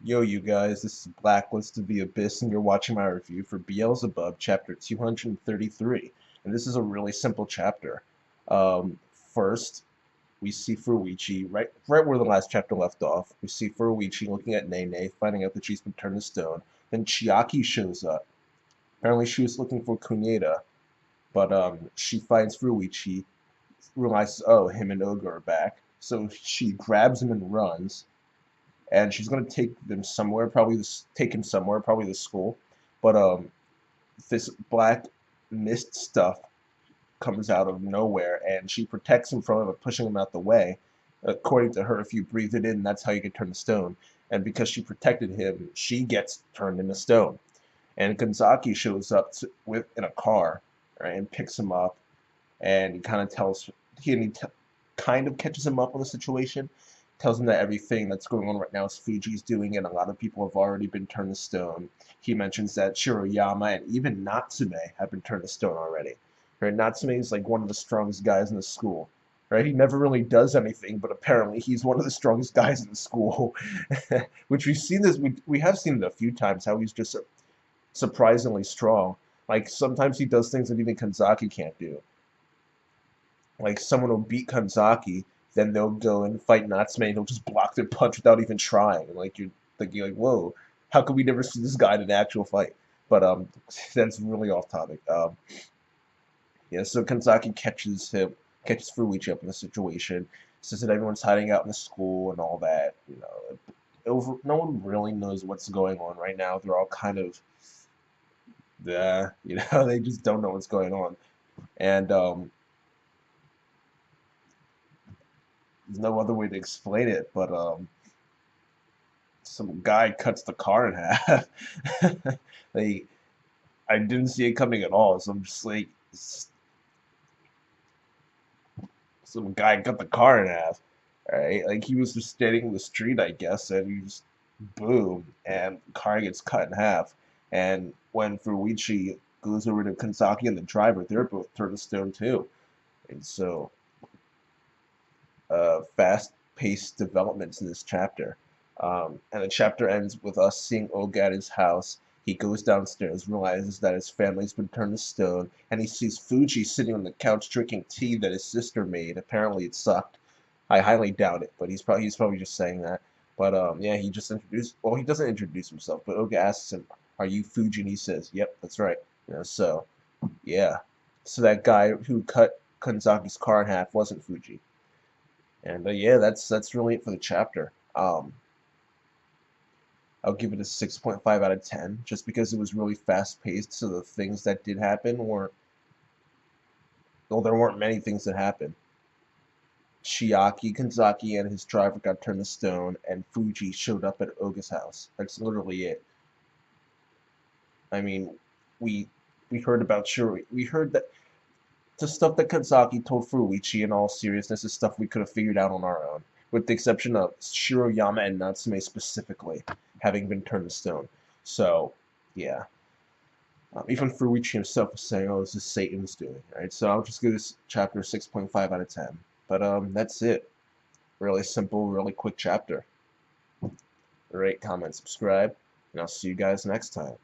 Yo, you guys, this is Blacklist of the Abyss, and you're watching my review for Beelzebub, chapter 233. And this is a really simple chapter. First, we see Furuichi, right where the last chapter left off. We see Furuichi looking at Nene, finding out that she's been turned to stone. Then Chiaki shows up. Apparently, she was looking for Kuneta, but she finds Furuichi, realizes, oh, him and Oga are back. So she grabs him and runs, and she's gonna take them somewhere, probably take him somewhere, probably the school. But this black mist stuff comes out of nowhere, and she protects him from it, pushing him out the way. According to her, if you breathe it in, that's how you get turned to stone. And because she protected him, she gets turned into stone. And Kanzaki shows up in a car, right, and picks him up, and he kind of tells he kind of catches him up on the situation, tells him that everything that's going on right now is Fuji's doing, and a lot of people have already been turned to stone. He mentions that Shiroyama and even Natsume have been turned to stone already. Right? Natsume is like one of the strongest guys in the school. Right? He never really does anything, but apparently he's one of the strongest guys in the school. Which we've seen this, we have seen it a few times, how he's just surprisingly strong. Like sometimes he does things that even Kanzaki can't do. Like someone will beat Kanzaki, then they'll go and fight Natsume and he'll just block their punch without even trying. And like you're thinking like, whoa, how could we never see this guy in an actual fight? But that's really off topic. Yeah, so Kanzaki catches Furuichi up in the situation, says that everyone's hiding out in the school and all that. No one really knows what's going on right now. They're all kind of, they just don't know what's going on. And there's no other way to explain it, but some guy cuts the car in half. Like I didn't see it coming at all, so I'm just like, some guy cut the car in half. Right? Like he was just standing in the street, I guess, and he just boom, and the car gets cut in half. And when Furuichi goes over to Kanzaki and the driver, they're both turned to stone too. And so fast-paced developments in this chapter. And the chapter ends with us seeing Oga at his house. He goes downstairs, realizes that his family's been turned to stone, and he sees Fuji sitting on the couch drinking tea that his sister made. Apparently, it sucked. I highly doubt it, but he's probably just saying that. But yeah, he doesn't introduce himself, but Oga asks him, "Are you Fuji?" And he says, "Yep, that's right." So yeah, so that guy who cut Kanzaki's car in half wasn't Fuji. And yeah, that's really it for the chapter. I'll give it a 6.5 out of 10, just because it was really fast paced. So the things that did happen weren't, well, there weren't many things that happened. Chiaki, Kanzaki, and his driver got turned to stone, and Fuji showed up at Oga's house. That's literally it. I mean, we we heard about Shuri. We heard that the stuff that Kanzaki told Furuichi, in all seriousness, is stuff we could have figured out on our own, with the exception of Shiroyama and Natsume specifically having been turned to stone. So, yeah. Even Furuichi himself was saying, oh, this is Satan's doing, right? So I'll just give this chapter a 6.5 out of 10. But that's it. Really simple, really quick chapter. Rate, comment, subscribe, and I'll see you guys next time.